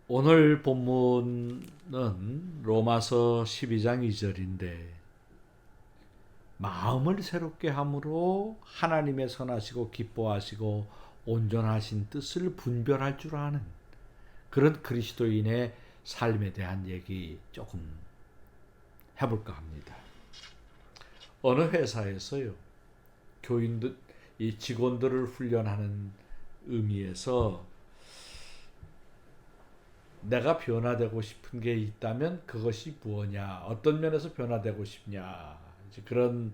오늘 본문은 로마서 12장 2절인데 마음을 새롭게 함으로 하나님의 선하시고 기뻐하시고 온전하신 뜻을 분별할 줄 아는 그런 그리스도인의 삶에 대한 얘기 조금 해볼까 합니다. 어느 회사에서요, 교인들, 이 직원들을 훈련하는 의미에서 내가 변화되고 싶은 게 있다면 그것이 무엇냐, 어떤 면에서 변화되고 싶냐, 이제 그런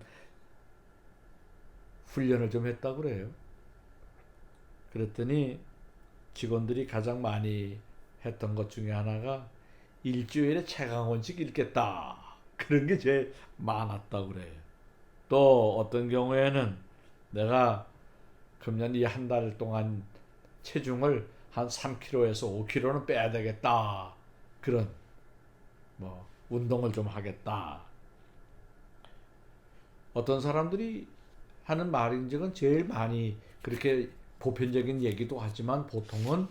훈련을 좀 했다고 그래요. 그랬더니 직원들이 가장 많이 했던 것 중에 하나가 일주일에 책 한 권씩 읽겠다, 그런 게 제일 많았다고 그래요. 또 어떤 경우에는 내가 금년 이 한 달 동안 체중을 한 3kg에서 5kg는 빼야 되겠다, 그런 뭐 운동을 좀 하겠다. 어떤 사람들이 하는 말인즉은 제일 많이 그렇게 보편적인 얘기도 하지만 보통은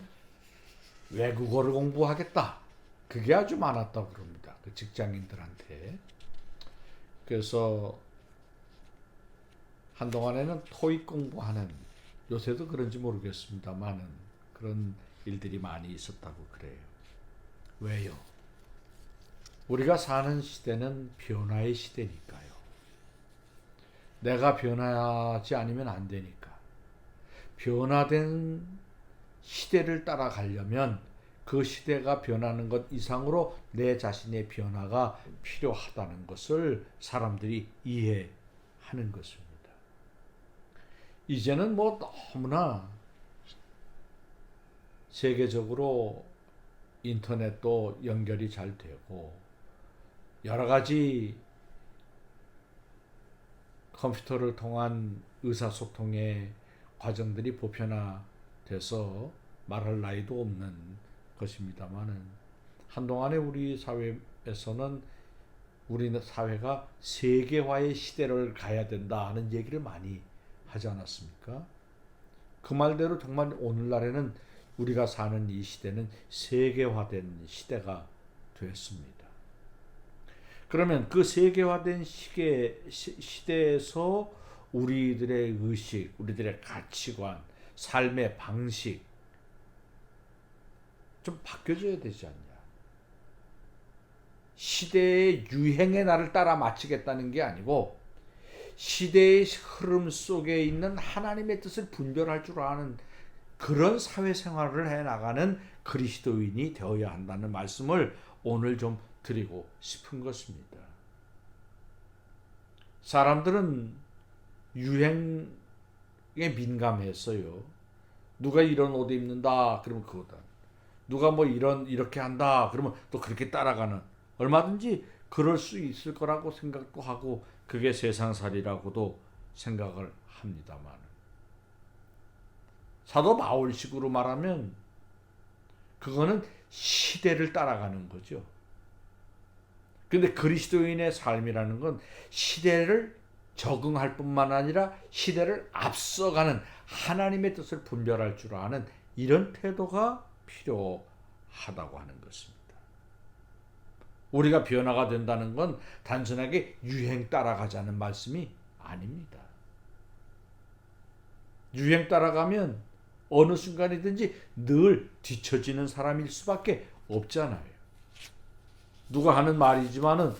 외국어를 공부하겠다, 그게 아주 많았다고 그럽니다, 그 직장인들한테. 그래서 한동안에는 토익 공부하는, 요새도 그런지 모르겠습니다만은 그런 일들이 많이 있었다고 그래요. 왜요? 우리가 사는 시대는 변화의 시대니까요. 내가 변하지 않으면 안 되니까. 변화된 시대를 따라가려면 그 시대가 변하는 것 이상으로 내 자신의 변화가 필요하다는 것을 사람들이 이해하는 것입니다. 이제는 뭐 너무나 세계적으로 인터넷도 연결이 잘 되고 여러 가지 컴퓨터를 통한 의사소통의 과정들이 보편화돼서 말할 나위도 없는 것입니다만은, 한동안에 우리 사회에서는 우리 사회가 세계화의 시대를 가야 된다 하는 얘기를 많이 하지 않았습니까? 그 말대로 정말 오늘날에는 우리가 사는 이 시대는 세계화된 시대가 되었습니다. 그러면 그 세계화된 시대에서 우리들의 의식, 우리들의 가치관, 삶의 방식 좀 바뀌어져야 되지 않냐. 시대의 유행에 나를 따라 맞추겠다는 게 아니고 시대의 흐름 속에 있는 하나님의 뜻을 분별할 줄 아는 그런 사회생활을 해나가는 그리스도인이 되어야 한다는 말씀을 오늘 좀 드리고 싶은 것입니다. 사람들은 유행에 민감했어요. 누가 이런 옷 입는다 그러면 그거다. 누가 뭐 이렇게 한다 그러면 또 그렇게 따라가는, 얼마든지 그럴 수 있을 거라고 생각도 하고 그게 세상살이라고도 생각을 합니다만, 사도 바울식으로 말하면 그거는 시대를 따라가는 거죠. 근데 그리스도인의 삶이라는 건 시대를 적응할 뿐만 아니라 시대를 앞서가는 하나님의 뜻을 분별할 줄 아는 이런 태도가 필요하다고 하는 것입니다. 우리가 변화가 된다는 건 단순하게 유행 따라가자는 말씀이 아닙니다. 유행 따라가면 어느 순간이든지 늘 뒤처지는 사람일 수밖에 없잖아요. 누가 하는 말이지만은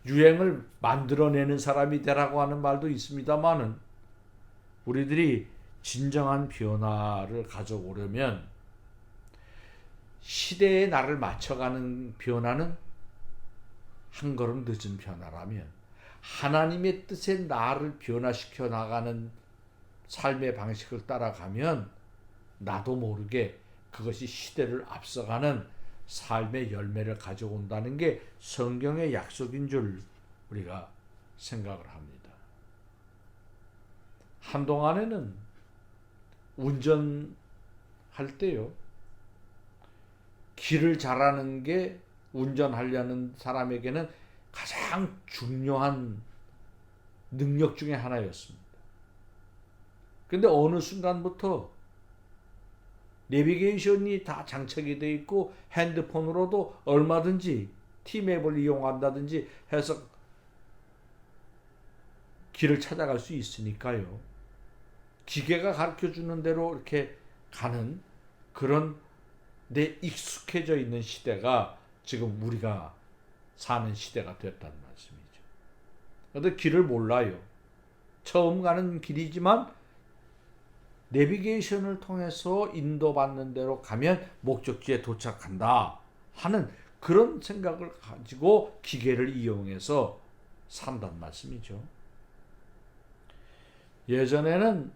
유행을 만들어내는 사람이 되라고 하는 말도 있습니다만은, 우리들이 진정한 변화를 가져오려면 시대에 나를 맞춰가는 변화는 한 걸음 늦은 변화라면, 하나님의 뜻에 나를 변화시켜 나가는 삶의 방식을 따라가면 나도 모르게 그것이 시대를 앞서가는 삶의 열매를 가져온다는 게 성경의 약속인 줄 우리가 생각을 합니다. 한동안에는 운전할 때요, 길을 잘하는 게 운전하려는 사람에게는 가장 중요한 능력 중에 하나였습니다. 근데 어느 순간부터 내비게이션이 다 장착이 되어 있고 핸드폰으로도 얼마든지 티맵을 이용한다든지 해서 길을 찾아갈 수 있으니까요. 기계가 가르쳐주는 대로 이렇게 가는 그런 내 익숙해져 있는 시대가 지금 우리가 사는 시대가 됐다는 말씀이죠. 그런데 길을 몰라요. 처음 가는 길이지만 내비게이션을 통해서 인도받는 대로 가면 목적지에 도착한다 하는 그런 생각을 가지고 기계를 이용해서 산다는 말씀이죠. 예전에는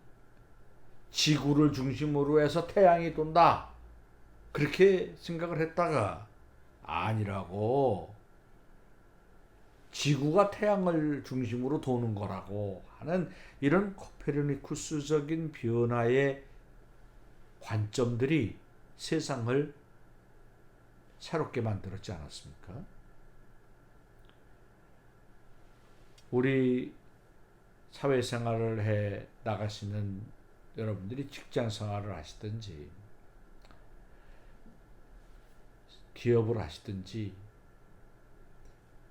지구를 중심으로 해서 태양이 돈다 그렇게 생각을 했다가 아니라고, 지구가 태양을 중심으로 도는 거라고 하는 이런 코페르니쿠스적인 변화의 관점들이 세상을 새롭게 만들었지 않았습니까? 우리 사회생활을 해 나가시는 여러분들이 직장생활을 하시든지 기업을 하시든지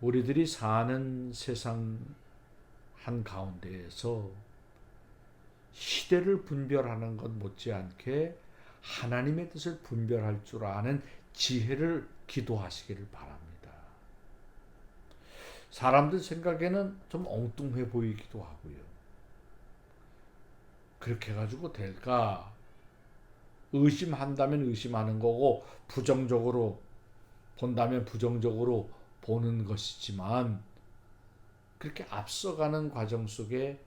우리들이 사는 세상 한가운데에서 시대를 분별하는 것 못지않게 하나님의 뜻을 분별할 줄 아는 지혜를 기도하시기를 바랍니다. 사람들 생각에는 좀 엉뚱해 보이기도 하고요. 그렇게 해가지고 될까? 의심한다면 의심하는 거고 부정적으로 본다면 부정적으로 보는 것이지만, 그렇게 앞서가는 과정 속에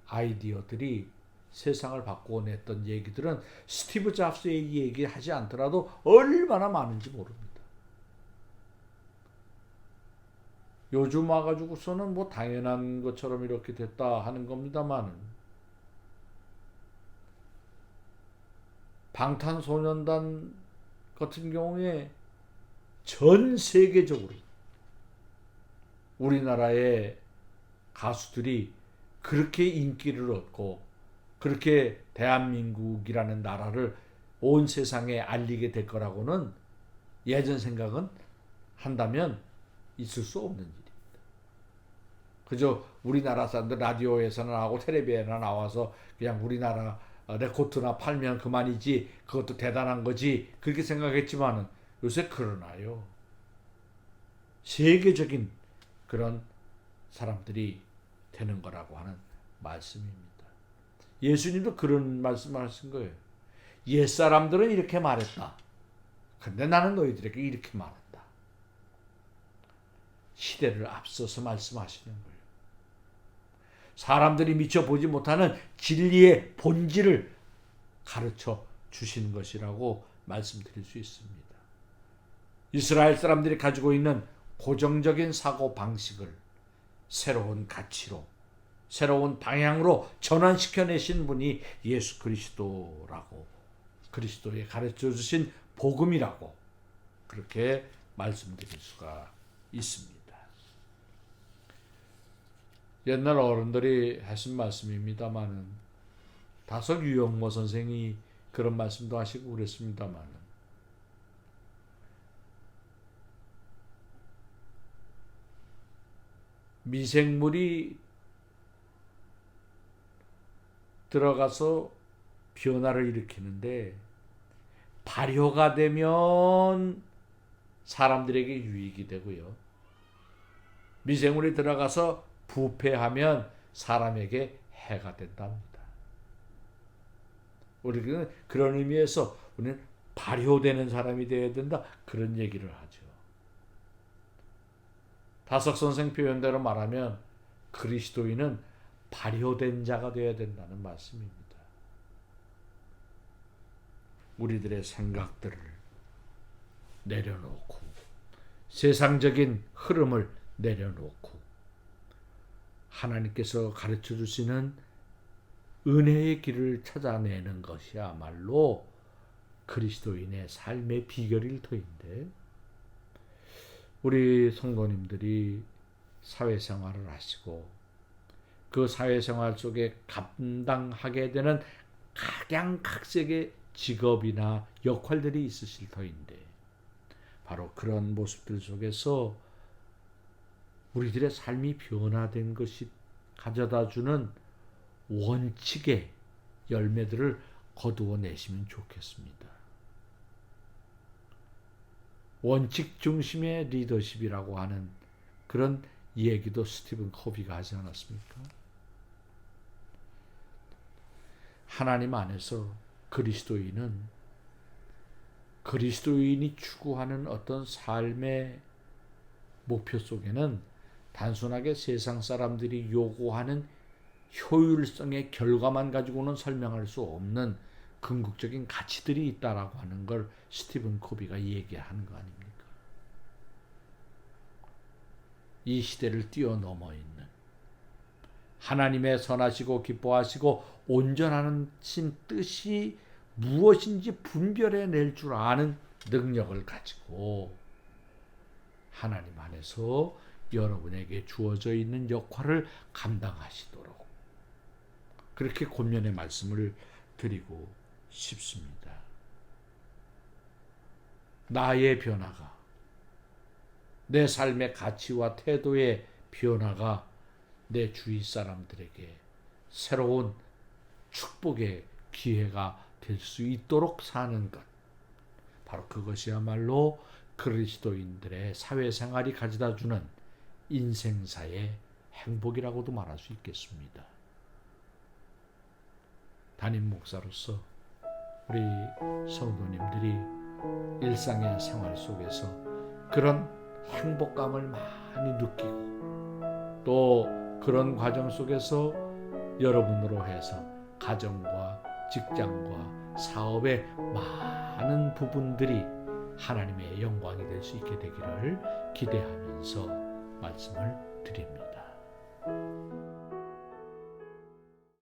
아이디어들이 세상을 바꾸어냈던 얘기들은 스티브 잡스의 얘기하지 않더라도 얼마나 많은지 모릅니다. 요즘 와가지고서는 뭐 당연한 것처럼 이렇게 됐다 하는 겁니다만은, 방탄소년단 같은 경우에 전 세계적으로 우리나라의 가수들이 그렇게 인기를 얻고 그렇게 대한민국이라는 나라를 온 세상에 알리게 될 거라고는 예전 생각은 한다면 있을 수 없는 일입니다. 그저 우리나라 사람들 라디오에서나 하고 텔레비전에 나와서 그냥 우리나라 레코드나 팔면 그만이지 그것도 대단한 거지 그렇게 생각했지만은 요새 그러나요. 세계적인 그런 사람들이 되는 거라고 하는 말씀입니다. 예수님도 그런 말씀을 하신 거예요. 옛사람들은 이렇게 말했다. 근데 나는 너희들에게 이렇게 말한다. 시대를 앞서서 말씀하시는 거예요. 사람들이 미처 보지 못하는 진리의 본질을 가르쳐 주시는 것이라고 말씀드릴 수 있습니다. 이스라엘 사람들이 가지고 있는 고정적인 사고 방식을 새로운 가치로, 새로운 방향으로 전환시켜내신 분이 예수 그리스도라고, 그리스도의 가르쳐 주신 복음이라고 그렇게 말씀드릴 수가 있습니다. 옛날 어른들이 하신 말씀입니다만은, 다섯 유영모 선생이 그런 말씀도 하시고 그랬습니다만은, 미생물이 들어가서 변화를 일으키는데 발효가 되면 사람들에게 유익이 되고요. 미생물이 들어가서 부패하면 사람에게 해가 된답니다. 우리는 그런 의미에서 우리는 발효되는 사람이 되어야 된다, 그런 얘기를 하죠. 다석 선생 표현대로 말하면 그리스도인은 발효된 자가 되어야 된다는 말씀입니다. 우리들의 생각들을 내려놓고 세상적인 흐름을 내려놓고 하나님께서 가르쳐 주시는 은혜의 길을 찾아내는 것이야말로 그리스도인의 삶의 비결일 터인데, 우리 성도님들이 사회생활을 하시고 그 사회생활 속에 감당하게 되는 각양각색의 직업이나 역할들이 있으실 터인데 바로 그런 모습들 속에서 우리들의 삶이 변화된 것이 가져다주는 원칙의 열매들을 거두어내시면 좋겠습니다. 원칙 중심의 리더십이라고 하는 그런 얘기도 스티븐 코비가 하지 않았습니까? 하나님 안에서 그리스도인이 추구하는 어떤 삶의 목표 속에는 단순하게 세상 사람들이 요구하는 효율성의 결과만 가지고는 설명할 수 없는 궁극적인 가치들이 있다라고 하는 걸 스티븐 코비가 얘기하는 거 아닙니까? 이 시대를 뛰어넘어 있는 하나님의 선하시고 기뻐하시고 온전하신 뜻이 무엇인지 분별해낼 줄 아는 능력을 가지고 하나님 안에서 여러분에게 주어져 있는 역할을 감당하시도록 그렇게 권면의 말씀을 드리고 싶습니다. 나의 변화가, 내 삶의 가치와 태도의 변화가 내 주위 사람들에게 새로운 축복의 기회가 될 수 있도록 사는 것, 바로 그것이야말로 그리스도인들의 사회생활이 가져다주는 인생사의 행복이라고도 말할 수 있겠습니다. 담임 목사로서 우리 성도님들이 일상의 생활 속에서 그런 행복감을 많이 느끼고 또 그런 과정 속에서 여러분으로 해서 가정과 직장과 사업의 많은 부분들이 하나님의 영광이 될 수 있게 되기를 기대하면서 말씀을 드립니다.